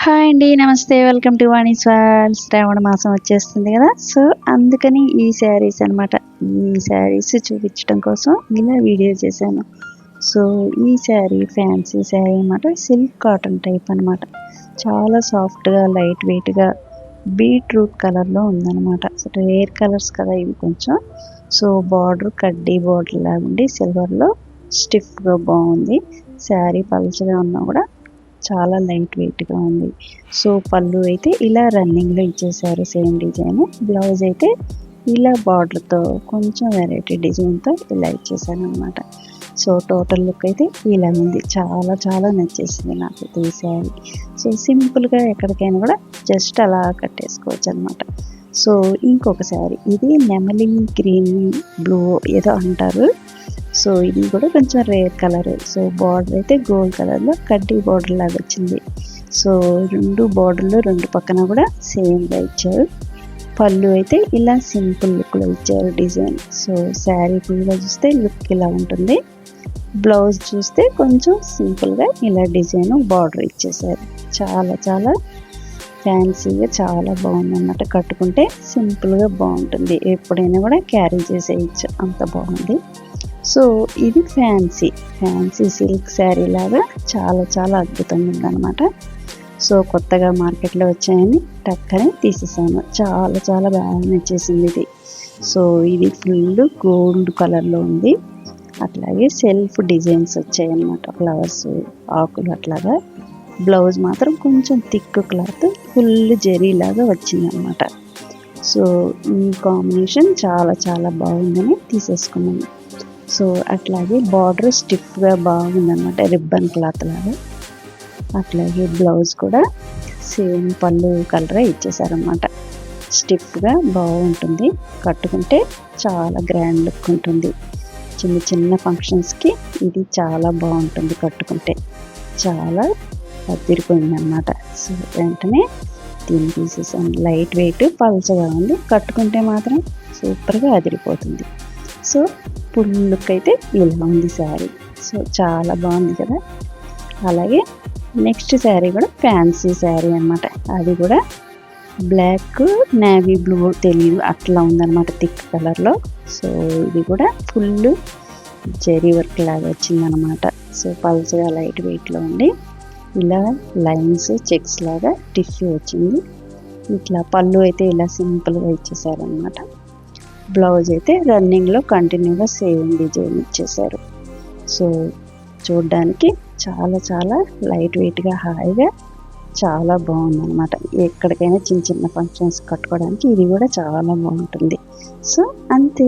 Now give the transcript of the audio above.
Hi అండి. నమస్తే. Welcome to Vani's world. శ్రావణ మాసం వచ్చేస్తుంది కదా! సో, అందుకని ఈ శారీస్ అనమాట. ఈ శారీస్ చూపించడం కోసం ఇలా వీడియో చేశాను. సో, ఈ శారీ ఫ్యాన్సీ శారీ అనమాట. సిల్క్ కాటన్ టైప్ అనమాట. చాలా సాఫ్ట్‌గా, లైట్ వెయిట్‌గా బీట్రూట్ కలర్‌లో ఉందనమాట. సో, రేర్ కలర్స్ కదా ఇవి కొంచెం. సో, బార్డర్ కడ్డీ బార్డర్ లాగా ఉండి సిల్వర్‌లో స్టిఫ్‌గా బాగుంది. శారీ పల్చగా ఉన్నా కూడా చాలా లైట్ వెయిట్‌గా ఉంది. సో, పళ్ళు అయితే ఇలా రన్నింగ్‌లో ఇచ్చేసారు సేమ్ డిజైన్. బ్లౌజ్ అయితే ఇలా బార్డర్‌తో కొంచెం వెరైటీ డిజైన్‌తో ఇలా ఇచ్చేసారనమాట. సో, టోటల్ లుక్ అయితే ఇలా ఉంది. చాలా చాలా నచ్చేసింది నాకైతే ఈ శారీ. సో, సింపుల్‌గా ఎక్కడికైనా కూడా జస్ట్ అలా కట్టేసుకోవచ్చు అనమాట. సో, ఇంకొక శారీ ఇది నెమలి గ్రీన్ బ్లూ ఏదో అంటారు. సో, ఇది కూడా కొంచెం రేర్ కలర్. సో, బార్డర్ అయితే గోల్డ్ కలర్‌లో కడ్డీ బార్డర్ లాగా వచ్చింది. సో, రెండు పక్కన కూడా సేమ్‌గా ఇచ్చారు. పళ్ళు అయితే ఇలా సింపుల్ లుక్‌లో ఇచ్చారు డిజైన్. సో, శారీ ఫుల్‌గా చూస్తే లుక్ ఇలా ఉంటుంది. బ్లౌజ్ చూస్తే కొంచెం సింపుల్‌గా ఇలా డిజైన్ బార్డర్ ఇచ్చేసారు. చాలా చాలా ఫ్యాన్సీగా చాలా బాగుందన్నమాట. కట్టుకుంటే సింపుల్‌గా బాగుంటుంది. ఎప్పుడైనా కూడా క్యారీ చేసేయచ్చు. అంత బాగుంది. సో, ఇది ఫ్యాన్సీ సిల్క్ శారీ లాగా చాలా చాలా అద్భుతంగా ఉందన్నమాట. సో, కొత్తగా మార్కెట్లో వచ్చాయని టక్కని తీసేసాను. చాలా చాలా బాగా నచ్చేసింది ఇది. సో, ఇది ఫుల్ గోల్డ్ కలర్లో ఉంది. అట్లాగే సెల్ఫ్ డిజైన్స్ వచ్చాయన్నమాట. ఫ్లవర్స్, ఆకులు అట్లాగా. బ్లౌజ్ మాత్రం కొంచెం థిక్ క్లాత్ ఫుల్ జెరీ లాగా వచ్చిందనమాట. సో, ఈ కాంబినేషన్ చాలా చాలా బాగుందని తీసేసుకున్నాను. సో, అట్లాగే బార్డర్ స్టిఫ్‌గా బాగుందనమాట. రిబ్బన్ క్లాత్ లాగా. అట్లాగే బ్లౌజ్ కూడా సేమ్ పళ్ళు కలరే ఇచ్చేసారనమాట. స్టిఫ్‌గా బాగుంటుంది. కట్టుకుంటే చాలా గ్రాండ్ లుక్ ఉంటుంది. చిన్న చిన్న ఫంక్షన్స్‌కి ఇది చాలా బాగుంటుంది కట్టుకుంటే. చాలా అదిరిపోయిందనమాట. సో, వెంటనే దీన్ని తీసేసాను. లైట్ వెయిట్ పల్చగా ఉంది. కట్టుకుంటే మాత్రం సూపర్‌గా అదిరిపోతుంది. సో, ఫుల్ లుక్ అయితే ఇలా ఉంది శారీ. సో, చాలా బాగుంది కదా! అలాగే నెక్స్ట్ శారీ కూడా ఫ్యాన్సీ శారీ అనమాట. అది కూడా బ్లాక్, నేవీ బ్లూ తెలీదు అట్లా ఉందన్నమాట థిక్ కలర్‌లో. సో, ఇది కూడా ఫుల్ జెరీ వర్క్ లాగా వచ్చిందనమాట. సో, పల్చగా లైట్ వెయిట్‌లో ఉండి ఇలా లైన్స్ చెక్స్ లాగా టిష్యూ వచ్చింది. ఇట్లా పళ్ళు అయితే ఇలా సింపుల్‌గా ఇచ్చేసారనమాట. బ్లౌజ్ అయితే రన్నింగ్‌లో కంటిన్యూగా సేమ్ డిజైన్ ఇచ్చేసారు. సో, చూడ్డానికి చాలా చాలా లైట్ వెయిట్‌గా హాయిగా చాలా బాగుందనమాట. ఎక్కడికైనా చిన్న చిన్న ఫంక్షన్స్ కట్టుకోవడానికి ఇది కూడా చాలా బాగుంటుంది. సో, అంతే.